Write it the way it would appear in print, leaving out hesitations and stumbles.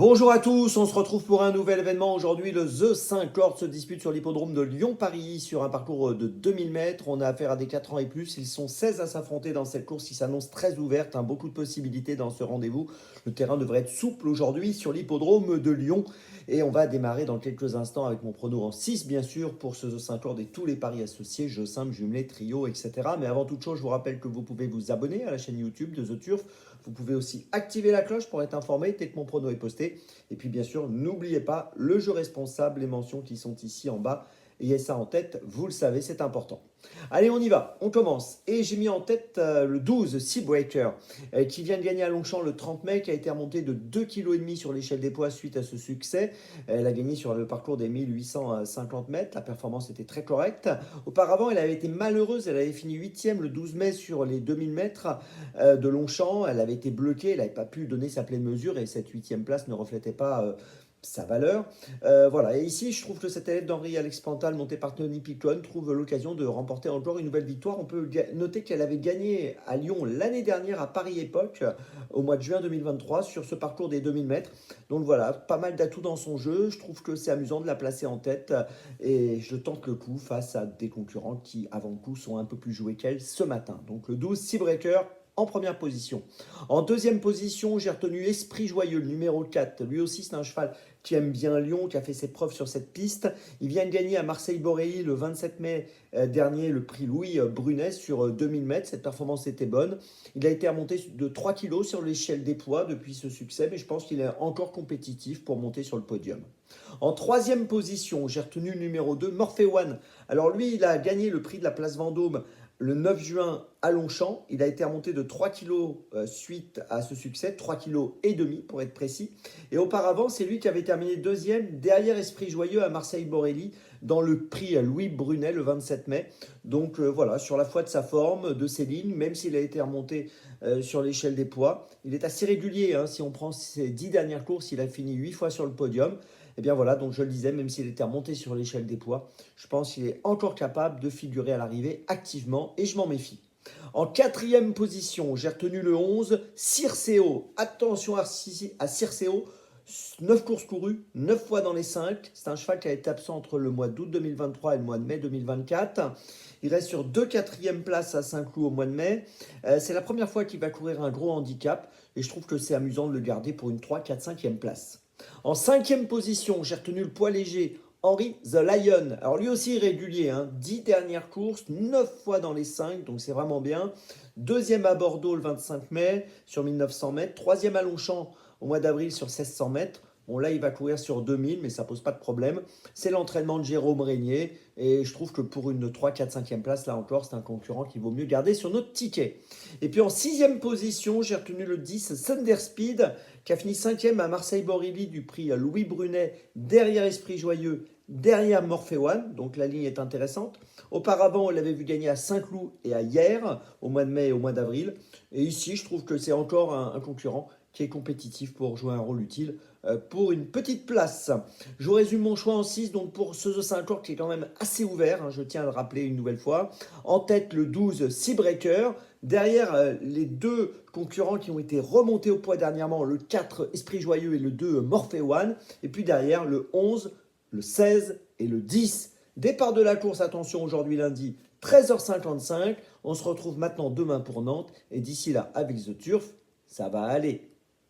Bonjour à tous, on se retrouve pour un nouvel événement. Aujourd'hui, le The 5 Lord se dispute sur l'hippodrome de Lyon-Paris sur un parcours de 2000 mètres. On a affaire à des 4 ans et plus. Ils sont 16 à s'affronter dans cette course qui s'annonce très ouverte. Beaucoup de possibilités dans ce rendez-vous. Le terrain devrait être souple aujourd'hui sur l'hippodrome de Lyon. Et on va démarrer dans quelques instants avec mon prono en 6, bien sûr, pour ce The 5 Lord et tous les paris associés, jeux simples, jumelés, trio, etc. Mais avant toute chose, je vous rappelle que vous pouvez vous abonner à la chaîne YouTube de The Turf. Vous pouvez aussi activer la cloche pour être informé dès que mon prono est posté. Et puis bien sûr, n'oubliez pas le jeu responsable, les mentions qui sont ici en bas. Ayez ça en tête, vous le savez, c'est important. Allez, on y va, on commence. Et j'ai mis en tête le 12, Seabreaker, qui vient de gagner à Longchamp le 30 mai, qui a été remonté de 2,5 kg sur l'échelle des poids suite à ce succès. Elle a gagné sur le parcours des 1850 mètres, la performance était très correcte. Auparavant, elle avait été malheureuse, elle avait fini 8e le 12 mai sur les 2000 mètres de Longchamp. Elle avait été bloquée, elle n'avait pas pu donner sa pleine mesure et cette 8e place ne reflétait pas sa valeur. Voilà, et ici je trouve que cette élève d'Henri Alex Pantal montée par Tony Picon trouve l'occasion de remporter encore une nouvelle victoire. On peut noter qu'elle avait gagné à Lyon l'année dernière à Paris Époque au mois de juin 2023 sur ce parcours des 2000 mètres. Donc voilà, pas mal d'atouts dans son jeu. Je trouve que c'est amusant de la placer en tête et je tente le coup face à des concurrents qui avant le coup sont un peu plus joués qu'elle ce matin. Donc le 12 Seabreaker en première position. En deuxième position, j'ai retenu Esprit Joyeux, le numéro 4. Lui aussi, c'est un cheval qui aime bien Lyon, qui a fait ses preuves sur cette piste. Il vient de gagner à Marseille-Borelli le 27 mai dernier le prix Louis Brunet sur 2000 mètres. Cette performance était bonne. Il a été remonté de 3 kg sur l'échelle des poids depuis ce succès, mais je pense qu'il est encore compétitif pour monter sur le podium. En troisième position, j'ai retenu le numéro 2, Morphe One. Alors lui, il a gagné le prix de la place Vendôme le 9 juin à Longchamp. Il a été remonté de 3 kg suite à ce succès, 3,5 kg pour être précis. Et auparavant, c'est lui qui avait terminé deuxième derrière Esprit Joyeux à Marseille-Borelli dans le prix Louis Brunet le 27 mai. Donc voilà, sur la foi de sa forme, de ses lignes, même s'il a été remonté sur l'échelle des poids, il est assez régulier. Si on prend ses 10 dernières courses, il a fini 8 fois sur le podium. Et bien voilà, donc je le disais, même s'il était remonté sur l'échelle des poids, je pense qu'il est encore capable de figurer à l'arrivée activement et je m'en méfie. En quatrième position, j'ai retenu le 11, Circeo. Attention à Circeo, 9 courses courues, 9 fois dans les 5. C'est un cheval qui a été absent entre le mois d'août 2023 et le mois de mai 2024. Il reste sur 2 quatrièmes places à Saint-Cloud au mois de mai. C'est la première fois qu'il va courir un gros handicap et je trouve que c'est amusant de le garder pour une 3, 4, 5e place. En cinquième position, j'ai retenu le poids léger Henri The Lion. Alors lui aussi régulier, 10 dernières courses, 9 fois dans les 5, donc c'est vraiment bien. Deuxième à Bordeaux le 25 mai sur 1900 mètres. Troisième à Longchamp au mois d'avril sur 1600 mètres. Bon là il va courir sur 2000 mais ça pose pas de problème. C'est l'entraînement de Jérôme Régnier et je trouve que pour une 3, 4, 5e place là encore c'est un concurrent qu'il vaut mieux garder sur notre ticket. Et puis en sixième position j'ai retenu le 10 Thunder Speed qui a fini 5e à Marseille-Borelli du prix Louis Brunet derrière Esprit Joyeux, derrière Morphe One, donc la ligne est intéressante. Auparavant, on l'avait vu gagner à Saint-Cloud et à Hyères, au mois de mai et au mois d'avril. Et ici, je trouve que c'est encore un concurrent qui est compétitif pour jouer un rôle utile pour une petite place. Je vous résume mon choix en 6, donc pour ce The 5 qui est quand même assez ouvert, je tiens à le rappeler une nouvelle fois. En tête, le 12, Seabreaker. Derrière, les deux concurrents qui ont été remontés au poids dernièrement, le 4, Esprit Joyeux et le 2, Morphe One. Et puis derrière, le 11, le 16 et le 10. Départ de la course, attention, aujourd'hui lundi, 13h55. On se retrouve maintenant demain pour Nantes. Et d'ici là, avec The Turf, ça va aller.